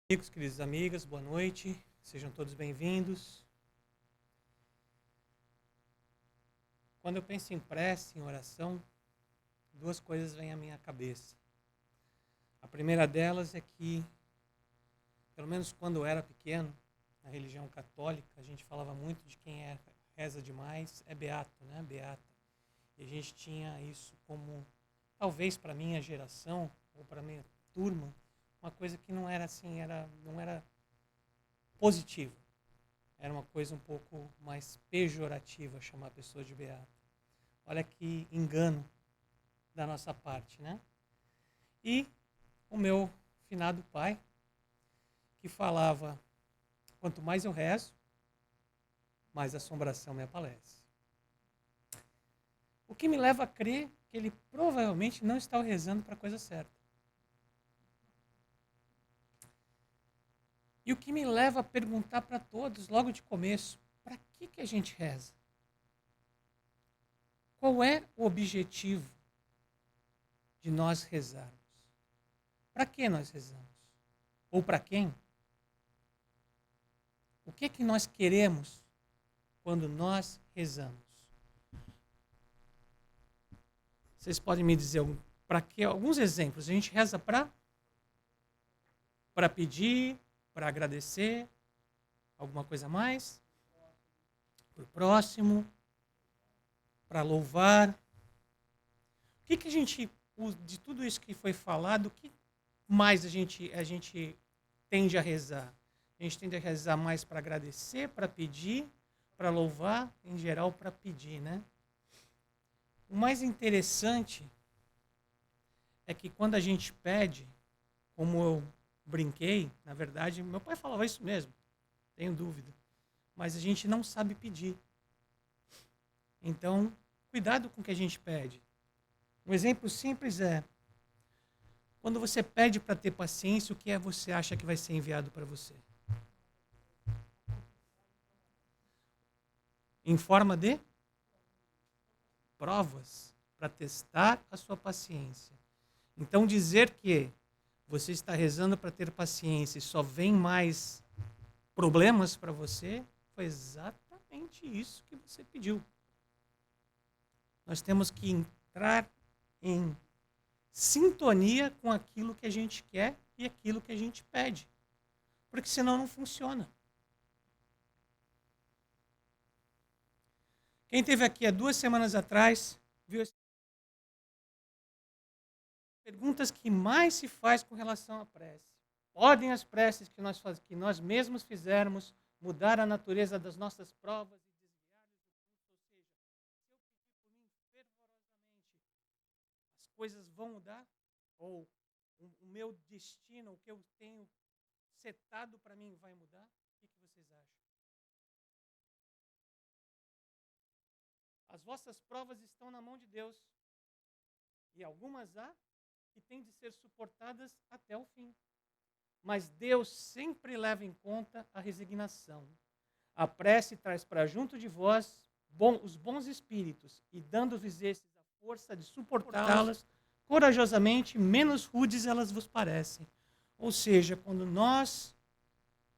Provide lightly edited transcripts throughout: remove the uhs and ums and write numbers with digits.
Amigos, queridas amigas, boa noite, sejam todos bem-vindos. Quando eu penso em prece, em oração, duas coisas vêm à minha cabeça. A primeira delas é que, pelo menos quando eu era pequeno, na religião católica, a gente falava muito de quem reza demais, é beato, né? Beata. E a gente tinha isso como, talvez para a minha geração, ou para a minha turma, uma coisa que não era assim, não era positiva. Era uma coisa um pouco mais pejorativa chamar a pessoa de beata. Olha que engano da nossa parte, né? E o meu finado pai, que falava, quanto mais eu rezo, mais assombração me aparece. O que me leva a crer que ele provavelmente não está rezando para a coisa certa. E o que me leva a perguntar para todos, logo de começo, para que a gente reza? Qual é o objetivo de nós rezarmos? Para que nós rezamos? Ou para quem? O que nós queremos quando nós rezamos? Vocês podem me dizer para quê? Alguns exemplos. A gente reza para pedir, para agradecer, alguma coisa a mais? Para o próximo, para louvar. O que a gente, de tudo isso que foi falado, o que mais a gente tende a rezar? A gente tende a rezar mais para agradecer, para pedir, para louvar, em geral para pedir, né? O mais interessante é que quando a gente pede, como eu brinquei, na verdade, meu pai falava isso mesmo, tenho dúvida, mas a gente não sabe pedir. Então, cuidado com o que a gente pede. Um exemplo simples é, quando você pede para ter paciência, o que é você acha que vai ser enviado para você? Em forma de provas, para testar a sua paciência. Então, dizer que você está rezando para ter paciência e só vem mais problemas para você, foi exatamente isso que você pediu. Nós temos que entrar em sintonia com aquilo que a gente quer e aquilo que a gente pede. Porque senão não funciona. Quem esteve aqui há 2 semanas atrás, viu as perguntas que mais se faz com relação à prece. Podem as preces que nós mesmos fizermos mudar a natureza das nossas provas e desviar os recursos? Ou seja, se eu pedir por mim fervorosamente, as coisas vão mudar? Ou o meu destino, o que eu tenho setado para mim vai mudar? O que vocês acham? As vossas provas estão na mão de Deus. E algumas há que têm de ser suportadas até o fim. Mas Deus sempre leva em conta a resignação. A prece traz para junto de vós os bons espíritos, e dando-vos esses a força de suportá-las corajosamente, menos rudes elas vos parecem. Ou seja, quando nós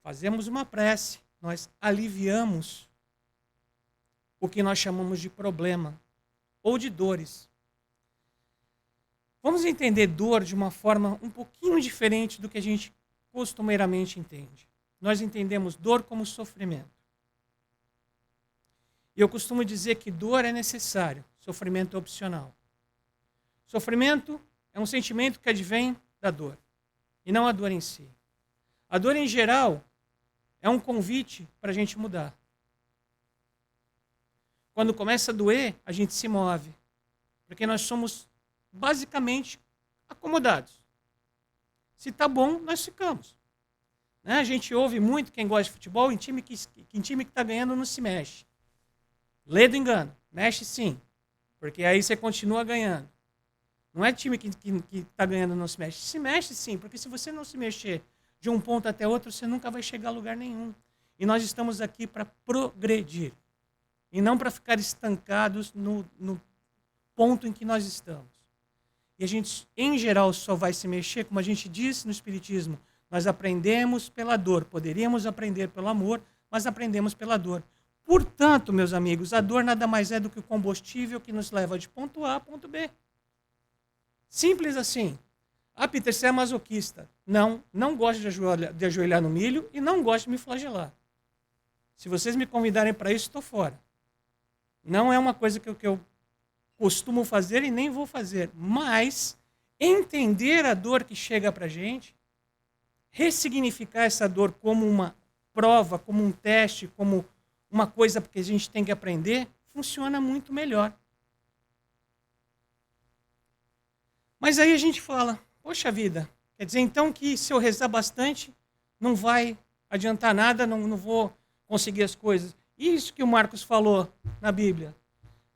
fazemos uma prece, nós aliviamos o que nós chamamos de problema ou de dores. Vamos entender dor de uma forma um pouquinho diferente do que a gente costumeiramente entende. Nós entendemos dor como sofrimento. E eu costumo dizer que dor é necessário, sofrimento é opcional. Sofrimento é um sentimento que advém da dor, e não a dor em si. A dor, em geral, é um convite para a gente mudar. Quando começa a doer, a gente se move, porque nós somos basicamente acomodados. Se está bom, nós ficamos. Né? A gente ouve muito, quem gosta de futebol, em time que está ganhando não se mexe. Lê do engano, mexe sim, porque aí você continua ganhando. Não é time que está ganhando não se mexe. Se mexe sim, porque se você não se mexer de um ponto até outro, você nunca vai chegar a lugar nenhum. E nós estamos aqui para progredir, e não para ficar estancados no ponto em que nós estamos. E a gente, em geral, só vai se mexer, como a gente disse no Espiritismo, Nós aprendemos pela dor. Poderíamos aprender pelo amor, mas aprendemos pela dor. Portanto, meus amigos, a dor nada mais é do que o combustível que nos leva de ponto A a ponto B. Simples assim. Ah, Peter, você é masoquista. Não gosto de ajoelhar no milho e não gosto de me flagelar. Se vocês me convidarem para isso, estou fora. Não é uma coisa que eu costumo fazer e nem vou fazer. Mas entender a dor que chega para a gente, ressignificar essa dor como uma prova, como um teste, como uma coisa que a gente tem que aprender, funciona muito melhor. Mas aí a gente fala, poxa vida, quer dizer então que se eu rezar bastante, não vai adiantar nada, não vou conseguir as coisas. Isso que o Marcos falou na Bíblia.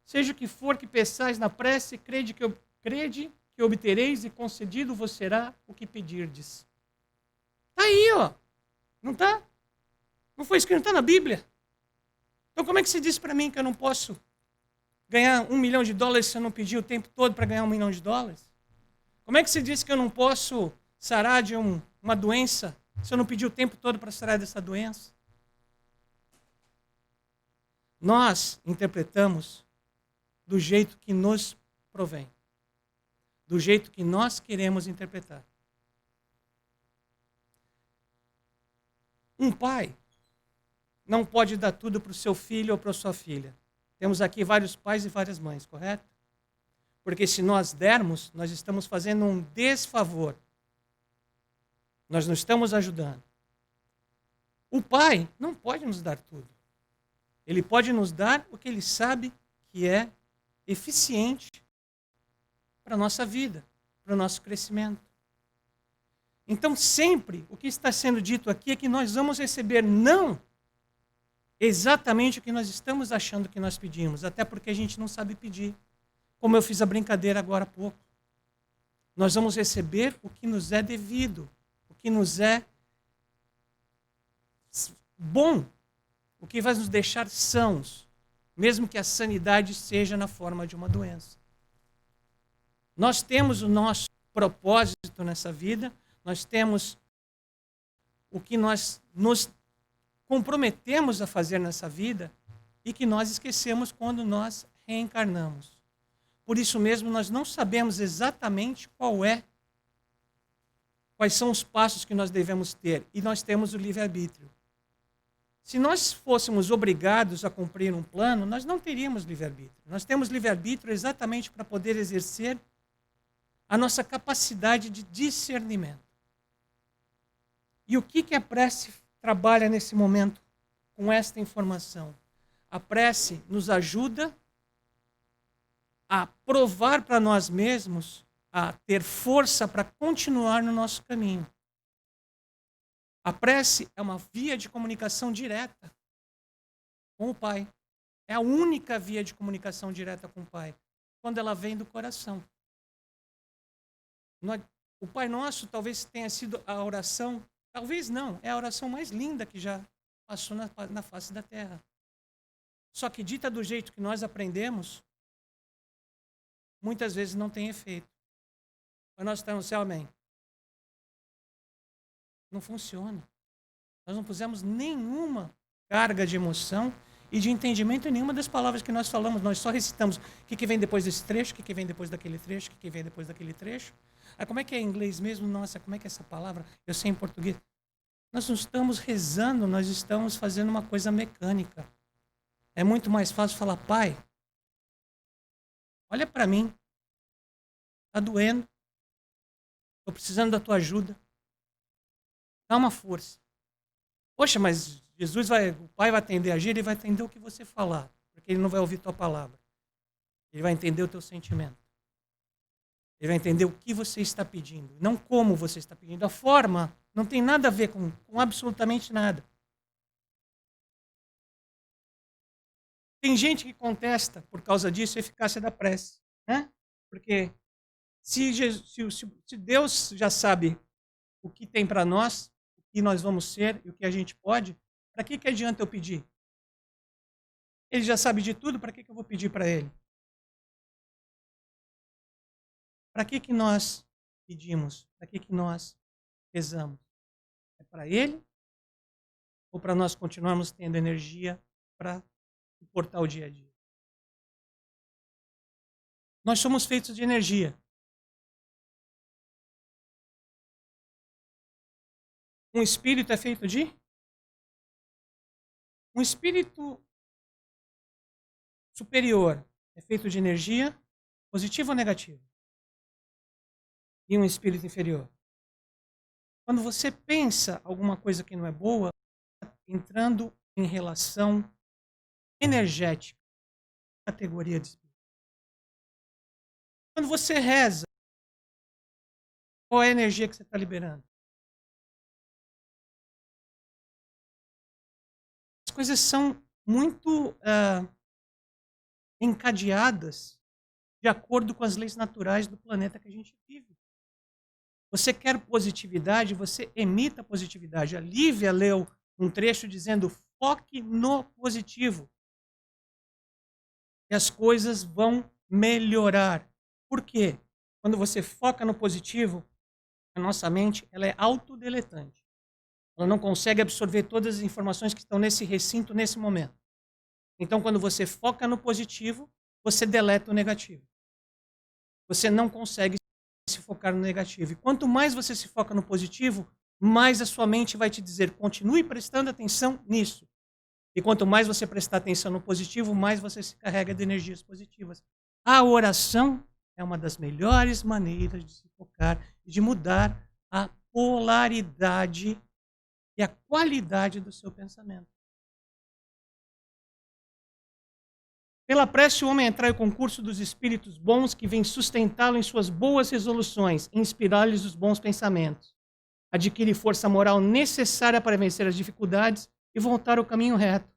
Seja o que for que peçais na prece, crede que obtereis e concedido vos será o que pedirdes. Está aí, ó. Não está? Não foi escrito, não está na Bíblia. Então como é que se diz para mim que eu não posso ganhar $1 milhão se eu não pedir o tempo todo para ganhar $1 milhão? Como é que se diz que eu não posso sarar de uma doença se eu não pedir o tempo todo para sarar dessa doença? Nós interpretamos do jeito que nos provém, do jeito que nós queremos interpretar. Um pai não pode dar tudo para o seu filho ou para a sua filha. Temos aqui vários pais e várias mães, correto? Porque se nós dermos, nós estamos fazendo um desfavor. Nós não estamos ajudando. O pai não pode nos dar tudo. Ele pode nos dar o que ele sabe que é eficiente para a nossa vida, para o nosso crescimento. Então, sempre o que está sendo dito aqui é que nós vamos receber não exatamente o que nós estamos achando que nós pedimos, até porque a gente não sabe pedir. Como eu fiz a brincadeira agora há pouco. Nós vamos receber o que nos é devido, o que nos é bom, o que vai nos deixar sãos, mesmo que a sanidade seja na forma de uma doença. Nós temos o nosso propósito nessa vida, nós temos o que nós nos comprometemos a fazer nessa vida e que nós esquecemos quando nós reencarnamos. Por isso mesmo, nós não sabemos exatamente quais são os passos que nós devemos ter, e nós temos o livre-arbítrio. Se nós fôssemos obrigados a cumprir um plano, nós não teríamos livre-arbítrio. Nós temos livre-arbítrio exatamente para poder exercer a nossa capacidade de discernimento. E o que a prece trabalha nesse momento com esta informação? A prece nos ajuda a provar para nós mesmos, a ter força para continuar no nosso caminho. A prece é uma via de comunicação direta com o Pai. É a única via de comunicação direta com o Pai, quando ela vem do coração. O Pai Nosso talvez tenha sido a oração, talvez não, é a oração mais linda que já passou na face da terra. Só que dita do jeito que nós aprendemos, muitas vezes não tem efeito. Mas nós estamos no céu, amém. Não funciona. Nós não pusemos nenhuma carga de emoção e de entendimento em nenhuma das palavras que nós falamos. Nós só recitamos o que vem depois desse trecho, o que vem depois daquele trecho, o que vem depois daquele trecho. Ah, como é que é em inglês mesmo? Nossa, como é que é essa palavra? Eu sei em português. Nós não estamos rezando, nós estamos fazendo uma coisa mecânica. É muito mais fácil falar, Pai, olha para mim, está doendo, estou precisando da tua ajuda, dá uma força. Poxa, mas o Pai vai atender a gente, ele vai entender o que você falar, porque ele não vai ouvir tua palavra. Ele vai entender o teu sentimento. Ele vai entender o que você está pedindo, não como você está pedindo. A forma não tem nada a ver com absolutamente nada. Tem gente que contesta, por causa disso, a eficácia da prece. Né? Porque se Deus já sabe o que tem para nós, o que nós vamos ser e o que a gente pode, para que adianta eu pedir? Ele já sabe de tudo, para que eu vou pedir para ele? Para que nós pedimos? Para que nós rezamos? É para ele ou para nós continuarmos tendo energia para suportar o dia a dia? Nós somos feitos de energia. Um espírito é feito de? Um espírito superior é feito de energia positiva ou negativa? E um espírito inferior? Quando você pensa alguma coisa que não é boa, entrando em relação energética, categoria de espírito. Quando você reza, qual é a energia que você está liberando? As coisas são muito encadeadas de acordo com as leis naturais do planeta que a gente vive. Você quer positividade, você emita positividade. A Lívia leu um trecho dizendo: foque no positivo. E as coisas vão melhorar. Por quê? Quando você foca no positivo, a nossa mente ela é autodeletante. Ela não consegue absorver todas as informações que estão nesse recinto nesse momento. Então, quando você foca no positivo, você deleta o negativo. Você não consegue se focar no negativo. E quanto mais você se foca no positivo, mais a sua mente vai te dizer: continue prestando atenção nisso. E quanto mais você prestar atenção no positivo, mais você se carrega de energias positivas. A oração é uma das melhores maneiras de se focar e de mudar a polaridade e a qualidade do seu pensamento. Pela prece, o homem entrar em concurso dos espíritos bons que vêm sustentá-lo em suas boas resoluções, inspirar-lhes os bons pensamentos. Adquire força moral necessária para vencer as dificuldades e voltar ao caminho reto.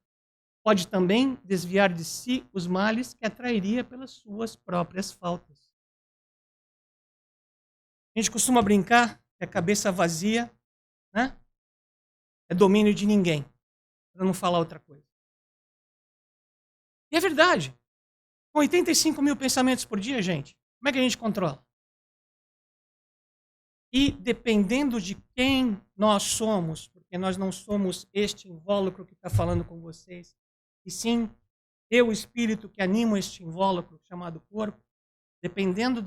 Pode também desviar de si os males que atrairia pelas suas próprias faltas. A gente costuma brincar que a cabeça vazia, né, é domínio de ninguém, para não falar outra coisa. E é verdade. Com 85 mil pensamentos por dia, gente, como é que a gente controla? E dependendo de quem nós somos, porque nós não somos este invólucro que está falando com vocês, e sim eu, o espírito que anima este invólucro chamado corpo, dependendo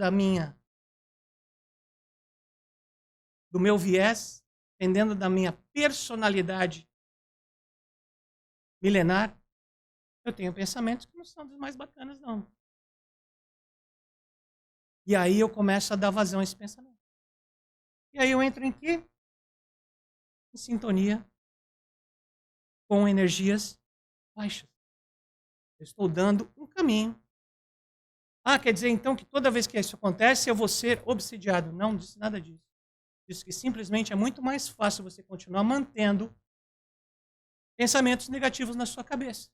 do meu viés, dependendo da minha personalidade milenar, eu tenho pensamentos que não são dos mais bacanas, não. E aí eu começo a dar vazão a esse pensamento. E aí eu entro em quê? Em sintonia com energias baixas. Eu estou dando um caminho. Ah, quer dizer então que toda vez que isso acontece eu vou ser obsidiado. Não disse nada disso. Disse que simplesmente é muito mais fácil você continuar mantendo pensamentos negativos na sua cabeça.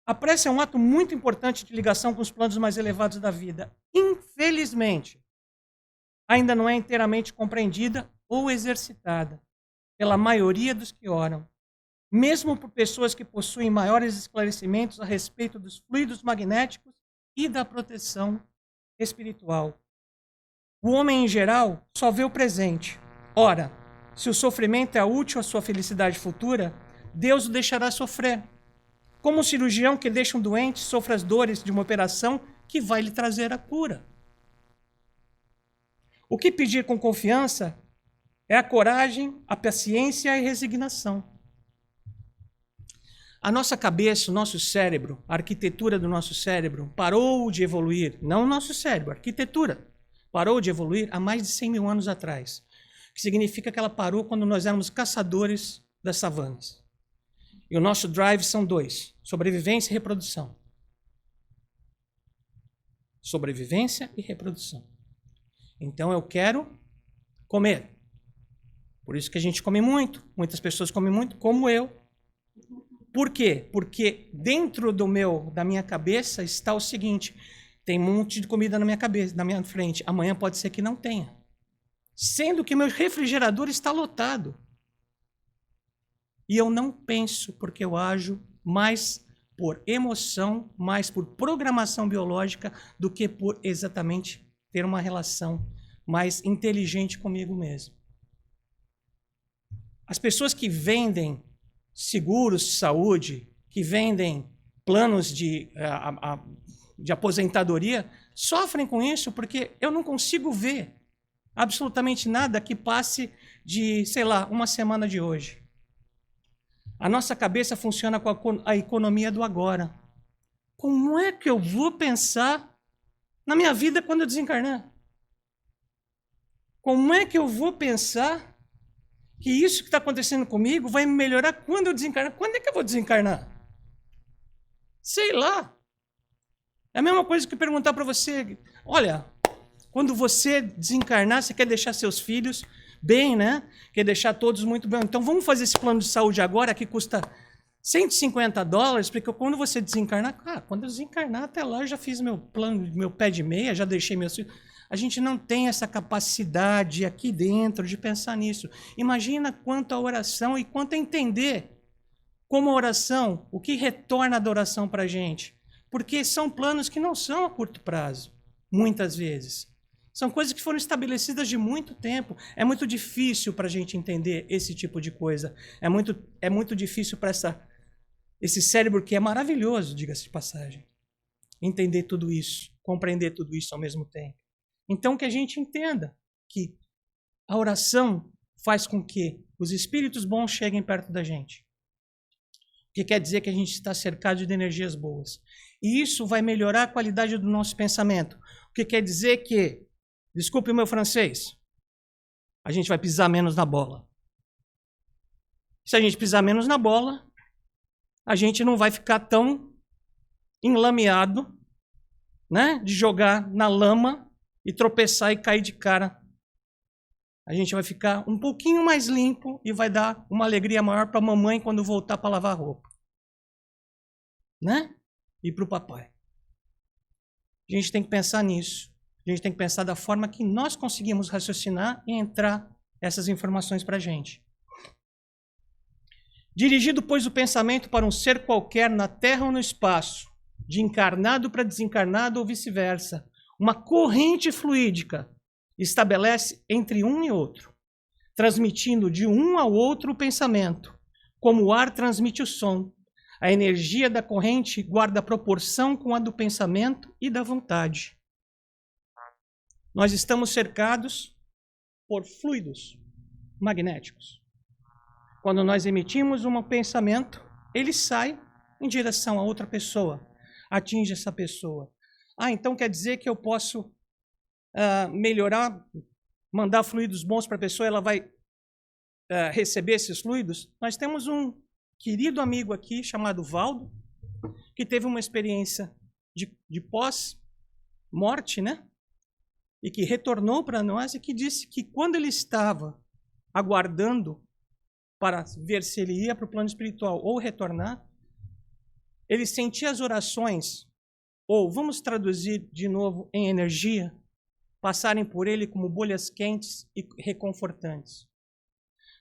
A prece é um ato muito importante de ligação com os planos mais elevados da vida. Infelizmente, ainda não é inteiramente compreendida ou exercitada pela maioria dos que oram, mesmo por pessoas que possuem maiores esclarecimentos a respeito dos fluidos magnéticos e da proteção espiritual. O homem, em geral, só vê o presente. Ora, se o sofrimento é útil à sua felicidade futura, Deus o deixará sofrer. Como um cirurgião que deixa um doente sofre as dores de uma operação que vai lhe trazer a cura. O que pedir com confiança é a coragem, a paciência e a resignação. A nossa cabeça, o nosso cérebro, a arquitetura do nosso cérebro parou de evoluir, não o nosso cérebro, a arquitetura parou de evoluir há mais de 100 mil anos atrás. O que significa que ela parou quando nós éramos caçadores das savanas. E o nosso drive são dois: sobrevivência e reprodução. Sobrevivência e reprodução. Então eu quero comer. Por isso que a gente come muito. Muitas pessoas comem muito, como eu. Por quê? Porque dentro da minha cabeça está o seguinte: tem um monte de comida na minha cabeça, na minha frente. Amanhã pode ser que não tenha. Sendo que meu refrigerador está lotado. E eu não penso, porque eu ajo mais por emoção, mais por programação biológica, do que por exatamente ter uma relação mais inteligente comigo mesmo. As pessoas que vendem seguros de saúde, que vendem planos de aposentadoria, sofrem com isso porque eu não consigo ver absolutamente nada que passe de, sei lá, uma semana de hoje. A nossa cabeça funciona com a economia do agora. Como é que eu vou pensar na minha vida quando eu desencarnar? Como é que eu vou pensar que isso que está acontecendo comigo vai melhorar quando eu desencarnar? Quando é que eu vou desencarnar? Sei lá. É a mesma coisa que perguntar para você, olha, quando você desencarnar, você quer deixar seus filhos bem, né? Quer deixar todos muito bem. Então vamos fazer esse plano de saúde agora que custa $150, porque quando você desencarnar, quando eu desencarnar até lá eu já fiz meu plano, meu pé de meia, já deixei meus filhos. A gente não tem essa capacidade aqui dentro de pensar nisso. Imagina quanto a oração e quanto a entender como a oração, o que retorna da oração para a gente. Porque são planos que não são a curto prazo, muitas vezes. São coisas que foram estabelecidas de muito tempo. É muito difícil para a gente entender esse tipo de coisa. É muito difícil para esse cérebro que é maravilhoso, diga-se de passagem, entender tudo isso, compreender tudo isso ao mesmo tempo. Então que a gente entenda que a oração faz com que os espíritos bons cheguem perto da gente. O que quer dizer que a gente está cercado de energias boas. E isso vai melhorar a qualidade do nosso pensamento. O que quer dizer que, desculpe o meu francês, a gente vai pisar menos na bola. Se a gente pisar menos na bola, a gente não vai ficar tão enlameado, né, de jogar na lama e tropeçar e cair de cara. A gente vai ficar um pouquinho mais limpo e vai dar uma alegria maior para a mamãe quando voltar para lavar a roupa. Né? E para o papai. A gente tem que pensar nisso. A gente tem que pensar da forma que nós conseguimos raciocinar e entrar essas informações para a gente. Dirigido, pois, o pensamento para um ser qualquer na terra ou no espaço, de encarnado para desencarnado ou vice-versa, uma corrente fluídica estabelece entre um e outro, transmitindo de um ao outro o pensamento, como o ar transmite o som. A energia da corrente guarda proporção com a do pensamento e da vontade. Nós estamos cercados por fluidos magnéticos. Quando nós emitimos um pensamento, ele sai em direção a outra pessoa, atinge essa pessoa. Então quer dizer que eu posso melhorar, mandar fluidos bons para a pessoa, ela vai receber esses fluidos? Nós temos um querido amigo aqui, chamado Valdo, que teve uma experiência de pós-morte, né? E que retornou para nós e que disse que quando ele estava aguardando para ver se ele ia para o plano espiritual ou retornar, ele sentia as orações, ou vamos traduzir de novo em energia, passarem por ele como bolhas quentes e reconfortantes.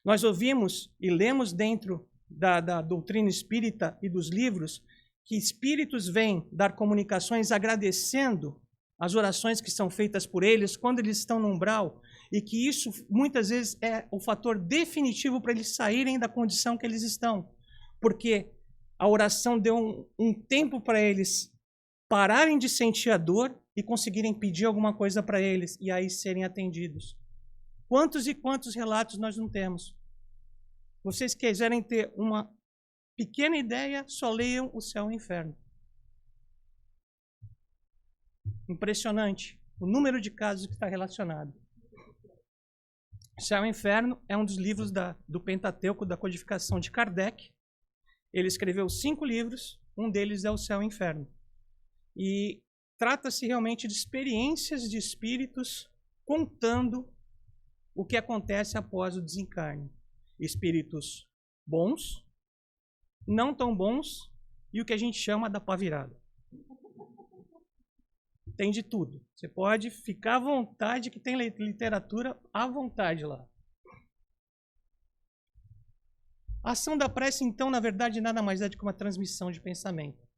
Nós ouvimos e lemos dentro da doutrina espírita e dos livros que espíritos vêm dar comunicações agradecendo as orações que são feitas por eles quando eles estão no umbral, e que isso muitas vezes é o fator definitivo para eles saírem da condição que eles estão, porque a oração deu um tempo para eles pararem de sentir a dor e conseguirem pedir alguma coisa para eles e aí serem atendidos. Quantos e quantos relatos nós não temos? Vocês quiserem ter uma pequena ideia, só leiam O Céu e o Inferno. Impressionante o número de casos que está relacionado. O Céu e o Inferno é um dos livros do Pentateuco, da codificação de Kardec. Ele escreveu 5 livros, um deles é O Céu e o Inferno. E trata-se realmente de experiências de espíritos contando o que acontece após o desencarne. Espíritos bons, não tão bons e o que a gente chama da pá virada. Tem de tudo. Você pode ficar à vontade, que tem literatura à vontade lá. A ação da prece, então, na verdade, nada mais é do que uma transmissão de pensamento.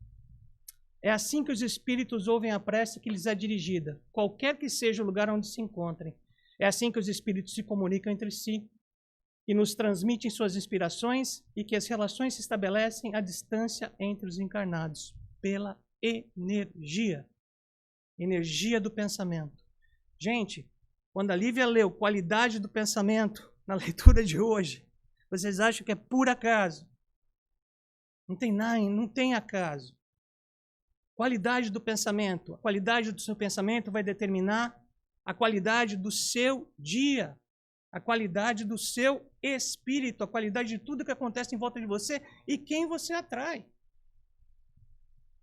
É assim que os espíritos ouvem a prece que lhes é dirigida, qualquer que seja o lugar onde se encontrem. É assim que os espíritos se comunicam entre si. que nos transmitem suas inspirações e que as relações se estabelecem à distância entre os encarnados, pela energia. Energia do pensamento. Gente, quando a Lívia leu qualidade do pensamento na leitura de hoje, vocês acham que é por acaso? Não tem nada, não tem acaso. Qualidade do pensamento. A qualidade do seu pensamento vai determinar a qualidade do seu dia, a qualidade do seu espírito, a qualidade de tudo que acontece em volta de você e quem você atrai.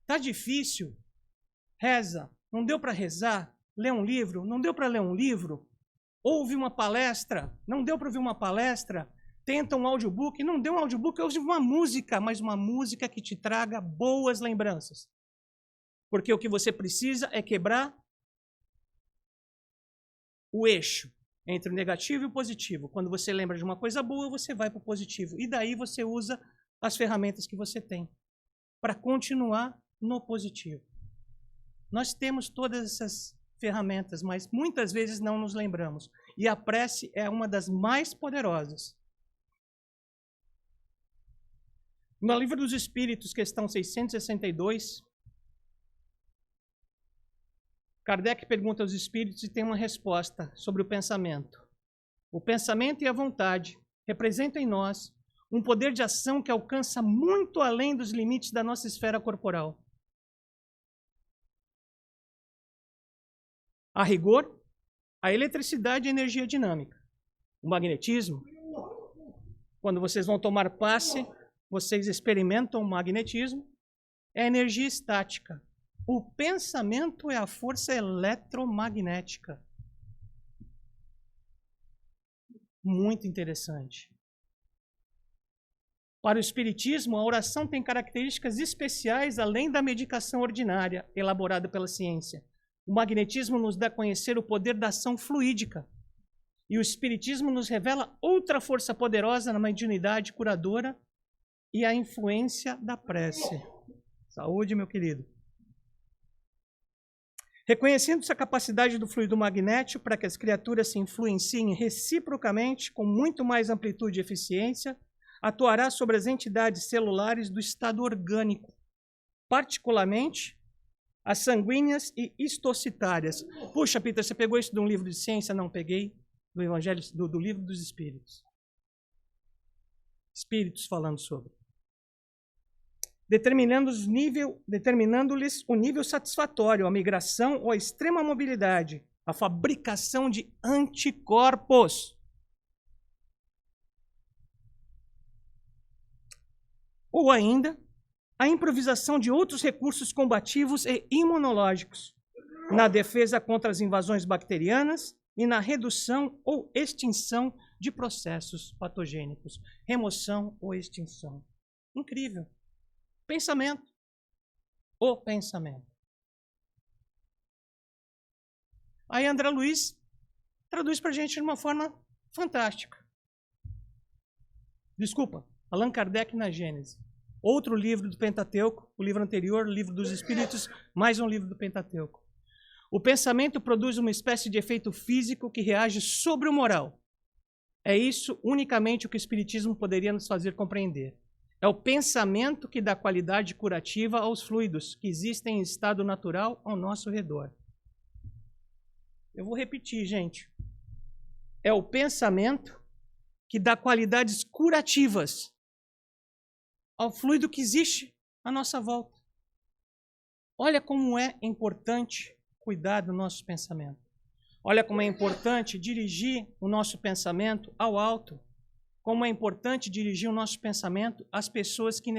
Tá difícil? Reza. Não deu para rezar? Lê um livro? Não deu para ler um livro? Ouve uma palestra? Não deu para ouvir uma palestra? Tenta um audiobook? Não deu um audiobook? Ouve uma música, mas uma música que te traga boas lembranças. Porque o que você precisa é quebrar o eixo entre o negativo e o positivo. Quando você lembra de uma coisa boa, você vai para o positivo. E daí você usa as ferramentas que você tem para continuar no positivo. Nós temos todas essas ferramentas, mas muitas vezes não nos lembramos. E a prece é uma das mais poderosas. No Livro dos Espíritos, questão 662, Kardec pergunta aos espíritos e tem uma resposta sobre o pensamento. O pensamento e a vontade representam em nós um poder de ação que alcança muito além dos limites da nossa esfera corporal. A rigor, a eletricidade é energia dinâmica. O magnetismo, quando vocês vão tomar passe, vocês experimentam o magnetismo, é energia estática. O pensamento é a força eletromagnética. Muito interessante. Para o espiritismo, a oração tem características especiais além da medicação ordinária elaborada pela ciência. O magnetismo nos dá a conhecer o poder da ação fluídica. E o espiritismo nos revela outra força poderosa na mediunidade curadora e a influência da prece. Saúde, meu querido. Reconhecendo-se a capacidade do fluido magnético para que as criaturas se influenciem reciprocamente com muito mais amplitude e eficiência, atuará sobre as entidades celulares do estado orgânico, particularmente as sanguíneas e histocitárias. Puxa, Peter, você pegou isso de um livro de ciência? Não, peguei do Evangelho, do Livro dos Espíritos. Espíritos falando sobre. Determinando-lhes o nível satisfatório, a migração ou a extrema mobilidade, a fabricação de anticorpos. Ou ainda, a improvisação de outros recursos combativos e imunológicos, na defesa contra as invasões bacterianas e na redução ou extinção de processos patogênicos. Remoção ou extinção. Incrível. Pensamento. O pensamento. Aí André Luiz traduz para a gente de uma forma fantástica. Desculpa, Allan Kardec na Gênese. Outro livro do Pentateuco, o livro anterior, o Livro dos Espíritos, mais um livro do Pentateuco. O pensamento produz uma espécie de efeito físico que reage sobre o moral. É isso unicamente o que o Espiritismo poderia nos fazer compreender. É o pensamento que dá qualidade curativa aos fluidos que existem em estado natural ao nosso redor. Eu vou repetir, gente. É o pensamento que dá qualidades curativas ao fluido que existe à nossa volta. Olha como é importante cuidar do nosso pensamento. Olha como é importante dirigir o nosso pensamento ao alto. Como é importante dirigir o nosso pensamento às pessoas que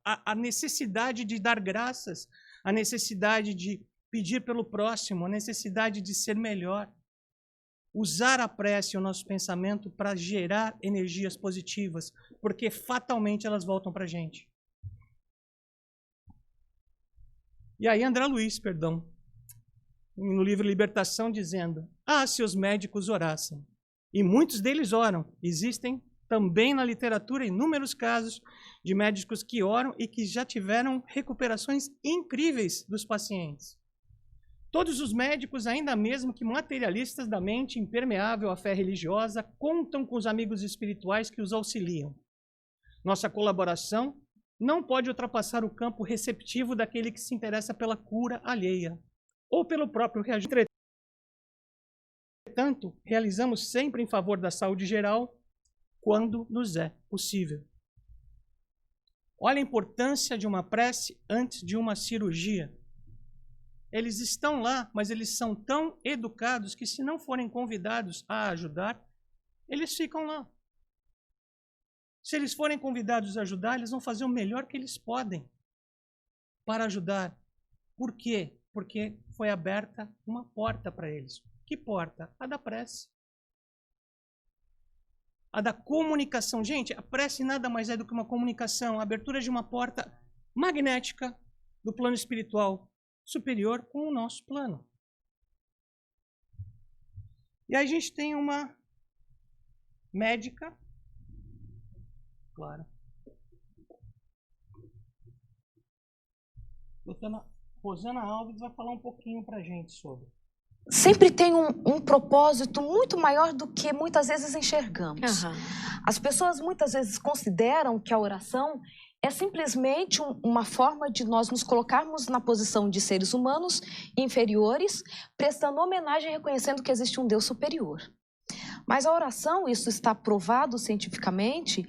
a necessidade de dar graças, a necessidade de pedir pelo próximo, a necessidade de ser melhor. Usar a prece e o nosso pensamento para gerar energias positivas, porque fatalmente elas voltam para a gente. E aí André Luiz, no livro Libertação, dizendo: se os médicos orassem. E muitos deles oram. Existem também na literatura inúmeros casos de médicos que oram e que já tiveram recuperações incríveis dos pacientes. Todos os médicos, ainda mesmo que materialistas da mente, impermeável à fé religiosa, contam com os amigos espirituais que os auxiliam. Nossa colaboração não pode ultrapassar o campo receptivo daquele que se interessa pela cura alheia ou pelo próprio reagir. Entretanto, realizamos sempre em favor da saúde geral quando nos é possível. Olha a importância de uma prece antes de uma cirurgia. Eles estão lá, mas eles são tão educados que, se não forem convidados a ajudar, eles ficam lá. Se eles forem convidados a ajudar, eles vão fazer o melhor que eles podem para ajudar. Por quê? Porque foi aberta uma porta para eles. Que porta? A da prece. A da comunicação. Gente, a prece nada mais é do que uma comunicação, a abertura de uma porta magnética do plano espiritual superior com o nosso plano. E aí a gente tem uma médica, claro, doutora Rosana Alves vai falar um pouquinho para a gente sobre. Sempre tem um propósito muito maior do que muitas vezes enxergamos. As pessoas muitas vezes consideram que a oração é simplesmente uma forma de nós nos colocarmos na posição de seres humanos inferiores, prestando homenagem e reconhecendo que existe um Deus superior. Mas a oração, isso está provado cientificamente,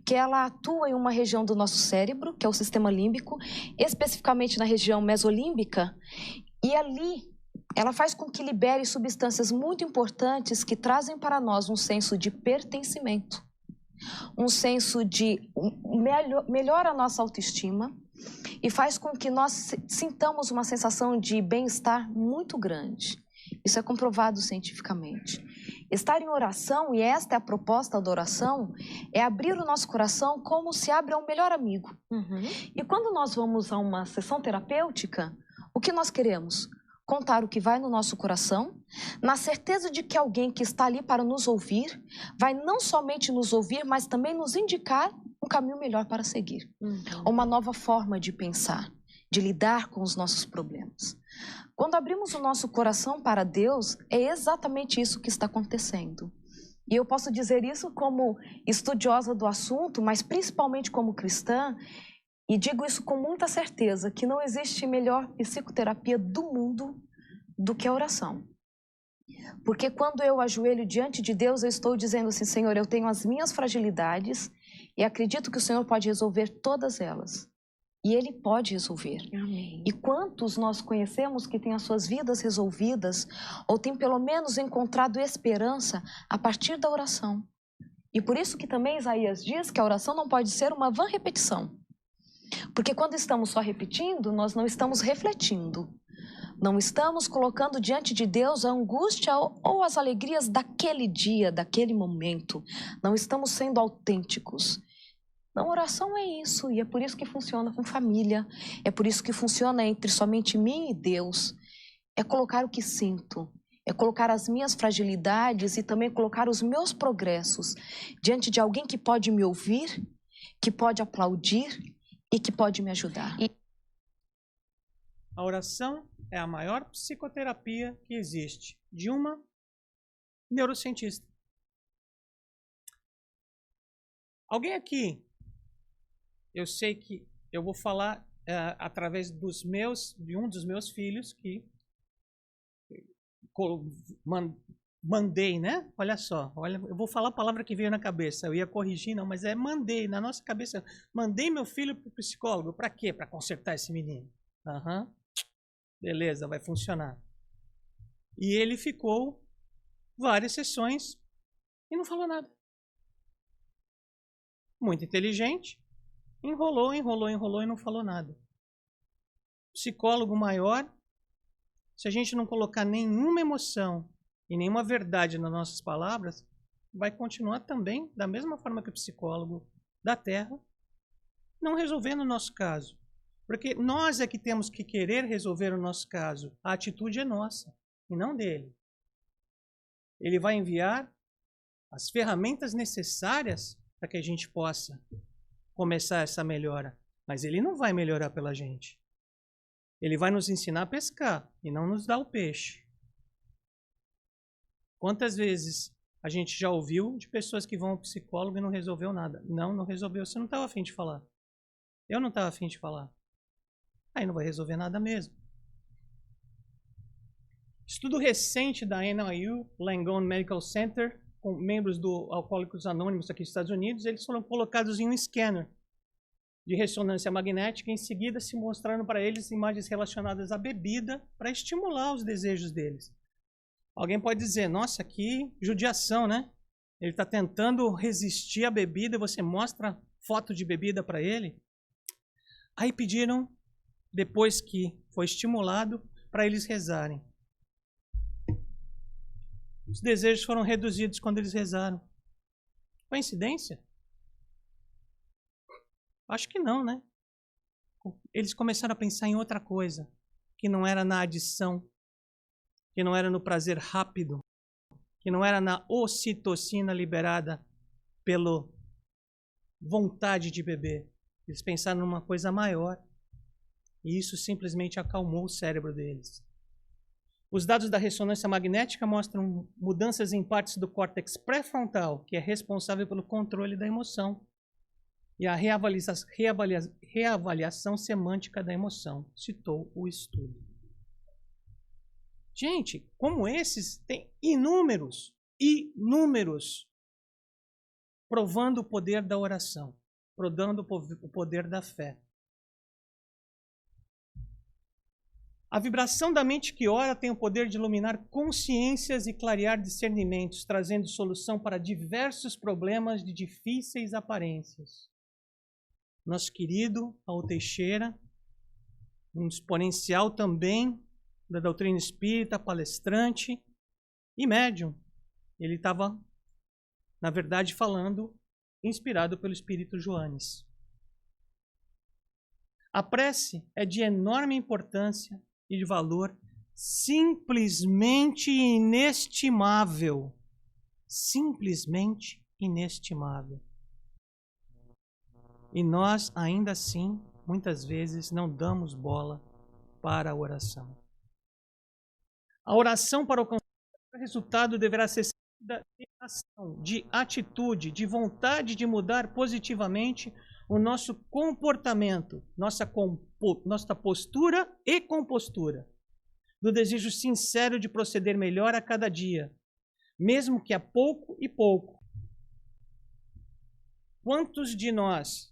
que ela atua em uma região do nosso cérebro, que é o sistema límbico, especificamente na região mesolímbica, e ali ela faz com que libere substâncias muito importantes que trazem para nós um senso de pertencimento, um senso de melhora a nossa autoestima e faz com que nós sintamos uma sensação de bem-estar muito grande. Isso é comprovado cientificamente. Estar em oração, e esta é a proposta da oração, é abrir o nosso coração como se abre a um melhor amigo. E quando nós vamos a uma sessão terapêutica, o que nós queremos? Contar o que vai no nosso coração, na certeza de que alguém que está ali para nos ouvir, vai não somente nos ouvir, mas também nos indicar um caminho melhor para seguir. Uma nova forma de pensar, de lidar com os nossos problemas. Quando abrimos o nosso coração para Deus, é exatamente isso que está acontecendo. E eu posso dizer isso como estudiosa do assunto, mas principalmente como cristã, e digo isso com muita certeza, que não existe melhor psicoterapia do mundo do que a oração. Porque quando eu ajoelho diante de Deus, eu estou dizendo assim, Senhor, eu tenho as minhas fragilidades e acredito que o Senhor pode resolver todas elas. E Ele pode resolver. Amém. E quantos nós conhecemos que têm as suas vidas resolvidas ou têm pelo menos encontrado esperança a partir da oração? E por isso que também Isaías diz que a oração não pode ser uma vã repetição. Porque quando estamos só repetindo, nós não estamos refletindo. Não estamos colocando diante de Deus a angústia ou as alegrias daquele dia, daquele momento. Não estamos sendo autênticos. Não, oração é isso, e é por isso que funciona com família. É por isso que funciona entre somente mim e Deus. É colocar o que sinto. É colocar as minhas fragilidades e também colocar os meus progressos diante de alguém que pode me ouvir, que pode aplaudir e que pode me ajudar. A oração é a maior psicoterapia que existe, de uma neurocientista. Alguém aqui, eu sei que eu vou falar através de um dos meus filhos que mandei, né? Olha só, eu vou falar a palavra que veio na cabeça. Eu ia corrigir, não, mas é mandei, na nossa cabeça. Mandei meu filho para o psicólogo. Para quê? Para consertar esse menino. Beleza, vai funcionar. E ele ficou várias sessões e não falou nada. Muito inteligente. Enrolou e não falou nada. Psicólogo maior, se a gente não colocar nenhuma emoção e nenhuma verdade nas nossas palavras, vai continuar também da mesma forma que o psicólogo da Terra, não resolvendo o nosso caso. Porque nós é que temos que querer resolver o nosso caso. A atitude é nossa e não dele. Ele vai enviar as ferramentas necessárias para que a gente possa começar essa melhora. Mas ele não vai melhorar pela gente. Ele vai nos ensinar a pescar e não nos dar o peixe. Quantas vezes a gente já ouviu de pessoas que vão ao psicólogo e não resolveu nada? Não resolveu. Você não estava afim de falar. Eu não estava afim de falar. Aí não vai resolver nada mesmo. Estudo recente da NYU, Langone Medical Center, com membros do Alcoólicos Anônimos aqui nos Estados Unidos, eles foram colocados em um scanner de ressonância magnética e em seguida se mostraram para eles imagens relacionadas à bebida para estimular os desejos deles. Alguém pode dizer, nossa, que judiação, né? Ele está tentando resistir à bebida e você mostra foto de bebida para ele? Aí pediram, depois que foi estimulado, para eles rezarem. Os desejos foram reduzidos quando eles rezaram. Coincidência? Acho que não, né? Eles começaram a pensar em outra coisa, que não era na adição, que não era no prazer rápido, que não era na ocitocina liberada pela vontade de beber. Eles pensaram numa coisa maior e isso simplesmente acalmou o cérebro deles. Os dados da ressonância magnética mostram mudanças em partes do córtex pré-frontal, que é responsável pelo controle da emoção, e a reavaliação semântica da emoção, citou o estudo. Gente, como esses, tem inúmeros, provando o poder da oração, provando o poder da fé. A vibração da mente que ora tem o poder de iluminar consciências e clarear discernimentos, trazendo solução para diversos problemas de difíceis aparências. Nosso querido Raul Teixeira, um exponencial também da doutrina espírita, palestrante e médium. Ele estava, na verdade, falando, inspirado pelo Espírito Joanes. A prece é de enorme importância e de valor simplesmente inestimável. Simplesmente inestimável. E nós, ainda assim, muitas vezes não damos bola para a oração. A oração para alcançar o resultado deverá ser seguida de ação, de atitude, de vontade de mudar positivamente o nosso comportamento, nossa postura e compostura, do desejo sincero de proceder melhor a cada dia, mesmo que a pouco e pouco. Quantos de nós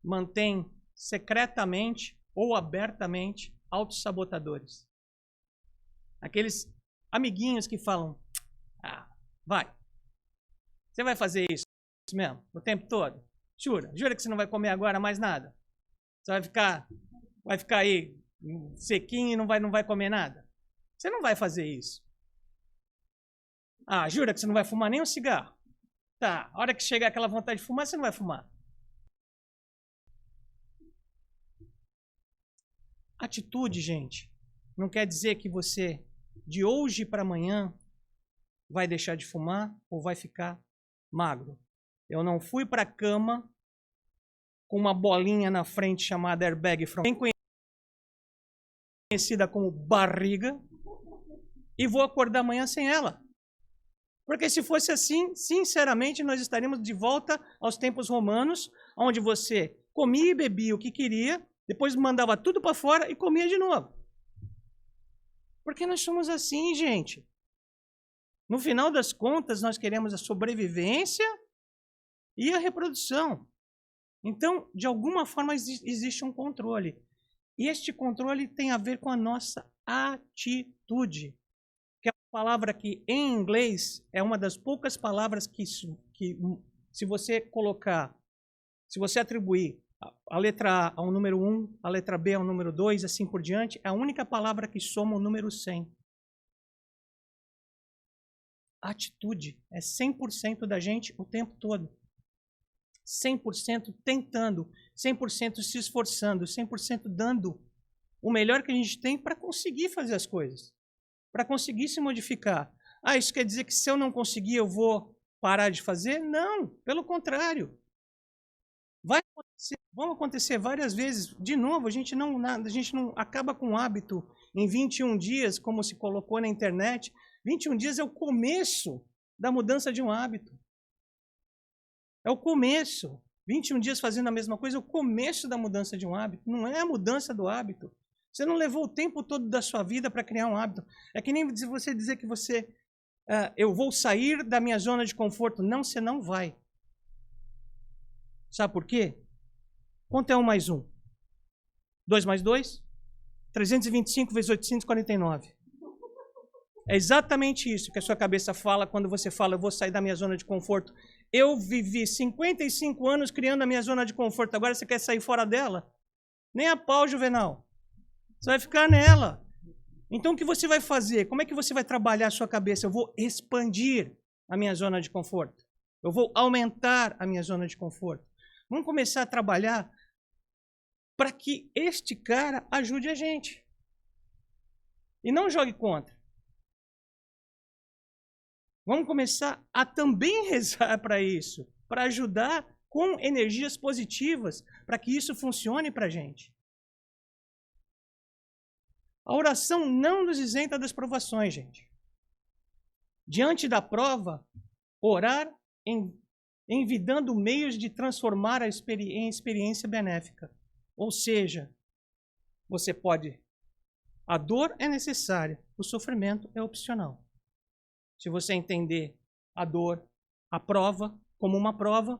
mantêm secretamente ou abertamente autossabotadores? Aqueles amiguinhos que falam, vai, você vai fazer isso mesmo, o tempo todo? Jura que você não vai comer agora mais nada? Você vai ficar aí sequinho e não vai comer nada? Você não vai fazer isso. Jura que você não vai fumar nem um cigarro? Tá, a hora que chegar aquela vontade de fumar, você não vai fumar. Atitude, gente, não quer dizer que você, de hoje para amanhã, vai deixar de fumar ou vai ficar magro. Eu não fui para a cama com uma bolinha na frente chamada airbag frontal, conhecida como barriga, e vou acordar amanhã sem ela. Porque se fosse assim, sinceramente, nós estaríamos de volta aos tempos romanos, onde você comia e bebia o que queria, depois mandava tudo para fora e comia de novo. Porque nós somos assim, gente. No final das contas, nós queremos a sobrevivência e a reprodução. Então, de alguma forma, existe um controle. E este controle tem a ver com a nossa atitude. Que é uma palavra que, em inglês, é uma das poucas palavras que se você colocar, se você atribuir a letra A ao número 1, a letra B ao número 2, assim por diante, é a única palavra que soma o número 100. Atitude é 100% da gente o tempo todo. 100% tentando, 100% se esforçando, 100% dando o melhor que a gente tem para conseguir fazer as coisas, para conseguir se modificar. Isso quer dizer que se eu não conseguir eu vou parar de fazer? Não, pelo contrário. Vai Vão acontecer várias vezes. De novo, a gente não acaba com o hábito em 21 dias, como se colocou na internet. 21 dias é o começo da mudança de um hábito. É o começo. 21 dias fazendo a mesma coisa é o começo da mudança de um hábito. Não é a mudança do hábito. Você não levou o tempo todo da sua vida para criar um hábito. É que nem você dizer que você... eu vou sair da minha zona de conforto. Não, você não vai. Sabe por quê? Quanto é 1 mais 1? 2 mais 2? 325 vezes 849. É exatamente isso que a sua cabeça fala quando você fala, eu vou sair da minha zona de conforto. Eu vivi 55 anos criando a minha zona de conforto, agora você quer sair fora dela? Nem a pau, Juvenal. Você vai ficar nela. Então o que você vai fazer? Como é que você vai trabalhar a sua cabeça? Eu vou expandir a minha zona de conforto. Eu vou aumentar a minha zona de conforto. Vamos começar a trabalhar para que este cara ajude a gente. E não jogue contra. Vamos começar a também rezar para isso, para ajudar com energias positivas, para que isso funcione para a gente. A oração não nos isenta das provações, gente. Diante da prova, orar envidando meios de transformar em experiência benéfica. Ou seja, você pode... A dor é necessária, o sofrimento é opcional. Se você entender a dor, a prova, como uma prova,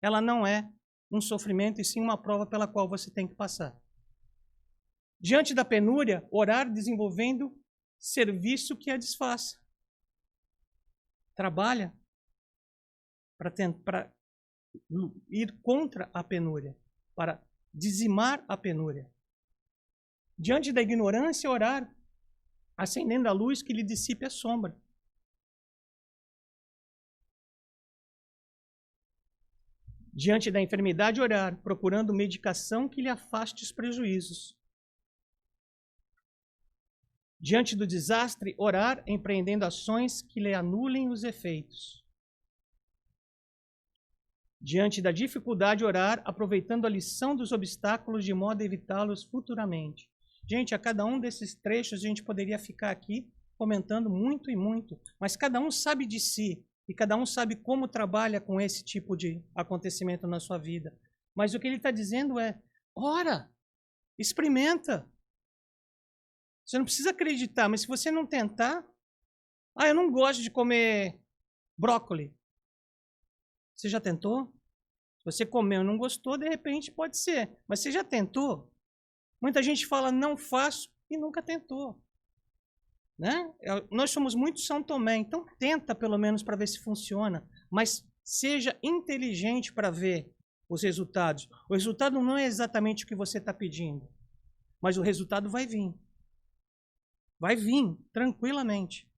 ela não é um sofrimento, e sim uma prova pela qual você tem que passar. Diante da penúria, orar desenvolvendo serviço que a desfaça. Trabalha para ir contra a penúria, para dizimar a penúria. Diante da ignorância, orar, acendendo a luz que lhe dissipe a sombra. Diante da enfermidade, orar, procurando medicação que lhe afaste os prejuízos. Diante do desastre, orar, empreendendo ações que lhe anulem os efeitos. Diante da dificuldade, orar, aproveitando a lição dos obstáculos de modo a evitá-los futuramente. Gente, a cada um desses trechos a gente poderia ficar aqui comentando muito e muito, mas cada um sabe de si e cada um sabe como trabalha com esse tipo de acontecimento na sua vida. Mas o que ele está dizendo é, ora, experimenta. Você não precisa acreditar, mas se você não tentar... eu não gosto de comer brócolis. Você já tentou? Se você comeu e não gostou, de repente pode ser. Mas você já tentou? Muita gente fala, não faço, e nunca tentou. Né? Nós somos muito São Tomé, então tenta pelo menos para ver se funciona. Mas seja inteligente para ver os resultados. O resultado não é exatamente o que você está pedindo, mas o resultado vai vir. Vai vir, tranquilamente.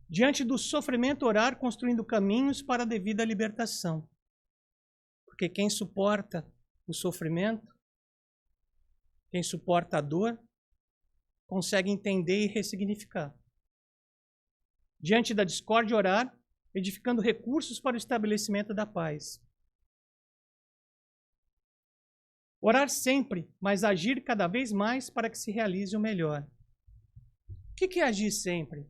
Diante do sofrimento, orar, construindo caminhos para a devida libertação. Porque quem suporta o sofrimento, quem suporta a dor, consegue entender e ressignificar. Diante da discórdia, orar, edificando recursos para o estabelecimento da paz. Orar sempre, mas agir cada vez mais para que se realize o melhor. O que é agir sempre?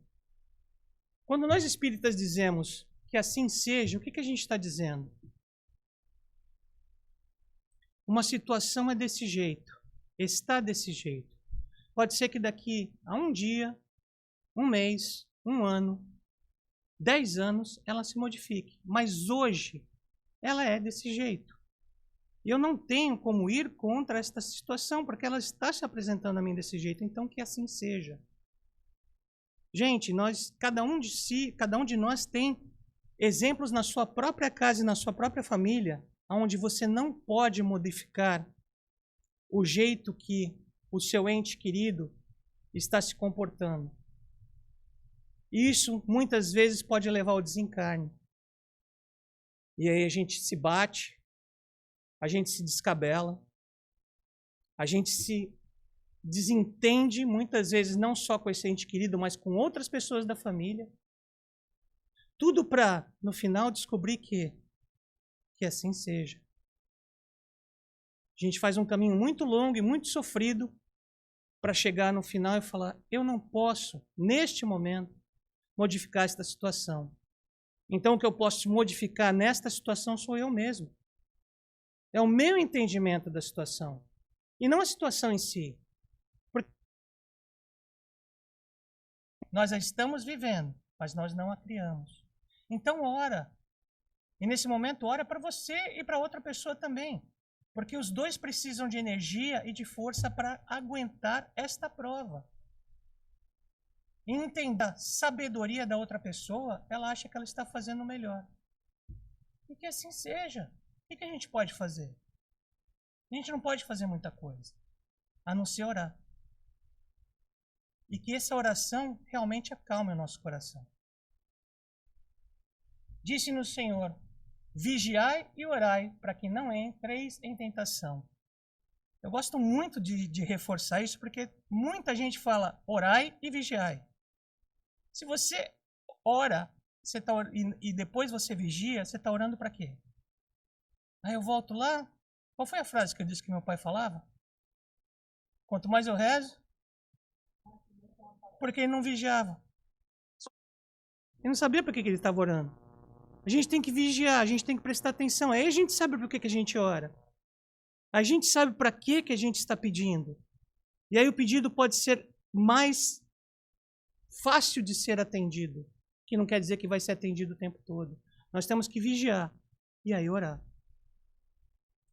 Quando nós espíritas dizemos que assim seja, o que a gente está dizendo? Uma situação é desse jeito, está desse jeito. Pode ser que daqui a um dia, um mês, um ano, 10 anos, ela se modifique. Mas hoje, ela é desse jeito. E eu não tenho como ir contra esta situação, porque ela está se apresentando a mim desse jeito, então que assim seja. Gente, cada um de nós tem exemplos na sua própria casa e na sua própria família, onde você não pode modificar o jeito que o seu ente querido está se comportando. Isso, muitas vezes, pode levar ao desencarne. E aí a gente se bate, a gente se descabela, a gente se desentende, muitas vezes, não só com esse ente querido, mas com outras pessoas da família. Tudo para, no final, descobrir que assim seja. A gente faz um caminho muito longo e muito sofrido para chegar no final e falar, eu não posso, neste momento, modificar esta situação. Então, o que eu posso modificar nesta situação sou eu mesmo. É o meu entendimento da situação. E não a situação em si. Porque nós a estamos vivendo, mas nós não a criamos. Então, ora. E nesse momento, ora para você e para outra pessoa também. Porque os dois precisam de energia e de força para aguentar esta prova. E entender a sabedoria da outra pessoa, ela acha que ela está fazendo o melhor. E que assim seja. O que a gente pode fazer? A gente não pode fazer muita coisa, a não ser orar. E que essa oração realmente acalme o nosso coração. Disse-nos o Senhor, vigiai e orai, para que não entreis em tentação. Eu gosto muito de reforçar isso, porque muita gente fala orai e vigiai. Se você ora e depois você vigia, você está orando para quê? Aí eu volto lá. Qual foi a frase que eu disse que meu pai falava? Quanto mais eu rezo, porque ele não vigiava. Ele não sabia por que ele estava orando. A gente tem que vigiar, a gente tem que prestar atenção. Aí a gente sabe por que a gente ora. A gente sabe para que a gente está pedindo. E aí o pedido pode ser mais fácil de ser atendido, que não quer dizer que vai ser atendido o tempo todo. Nós temos que vigiar e aí orar.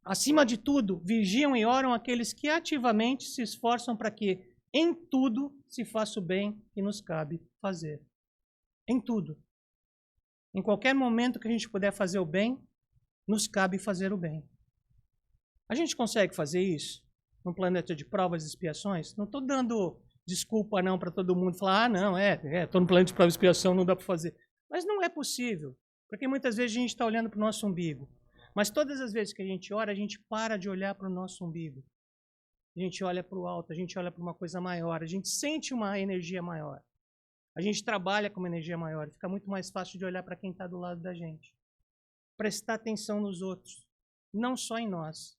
Acima de tudo, vigiam e oram aqueles que ativamente se esforçam para que em tudo se faça o bem que nos cabe fazer. Em tudo. Em qualquer momento que a gente puder fazer o bem, nos cabe fazer o bem. A gente consegue fazer isso num planeta de provas e expiações? Não estou dando desculpa não para todo mundo falar, não, estou no planeta de provas e expiação, não dá para fazer. Mas não é possível, porque muitas vezes a gente está olhando para o nosso umbigo. Mas todas as vezes que a gente ora, a gente para de olhar para o nosso umbigo. A gente olha para o alto, a gente olha para uma coisa maior, a gente sente uma energia maior. A gente trabalha com uma energia maior, fica muito mais fácil de olhar para quem está do lado da gente. Prestar atenção nos outros, não só em nós.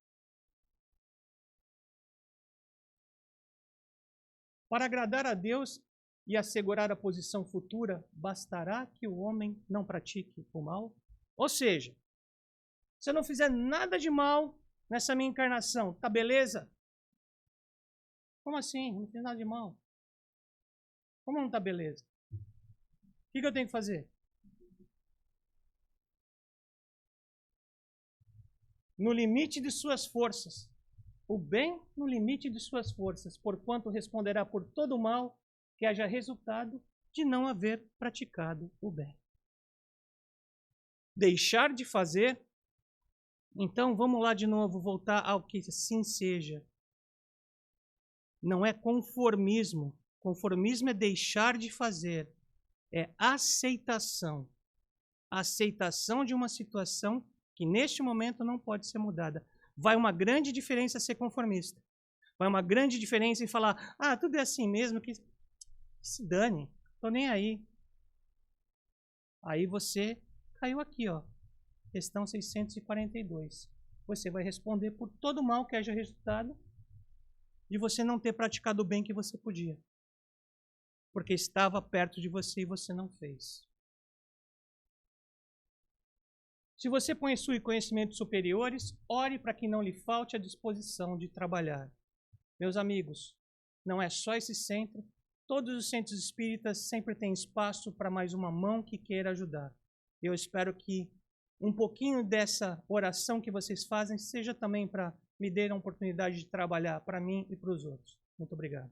Para agradar a Deus e assegurar a posição futura, bastará que o homem não pratique o mal? Ou seja, se eu não fizer nada de mal nessa minha encarnação, tá beleza? Como assim? Não fiz nada de mal. Como não tá beleza? O que eu tenho que fazer? No limite de suas forças. O bem no limite de suas forças, porquanto responderá por todo o mal que haja resultado de não haver praticado o bem. Deixar de fazer. Então, vamos lá de novo, voltar ao que assim seja. Não é conformismo. Conformismo é deixar de fazer. É aceitação. Aceitação de uma situação que neste momento não pode ser mudada. Vai uma grande diferença ser conformista. Vai uma grande diferença em falar, tudo é assim mesmo, que se dane, tô nem aí. Aí você caiu aqui, ó. Questão 642. Você vai responder por todo o mal que haja resultado de você não ter praticado o bem que você podia. Porque estava perto de você e você não fez. Se você possui conhecimentos superiores, ore para que não lhe falte a disposição de trabalhar. Meus amigos, não é só esse centro. Todos os centros espíritas sempre têm espaço para mais uma mão que queira ajudar. Eu espero que um pouquinho dessa oração que vocês fazem seja também para me dar a oportunidade de trabalhar para mim e para os outros. Muito obrigado.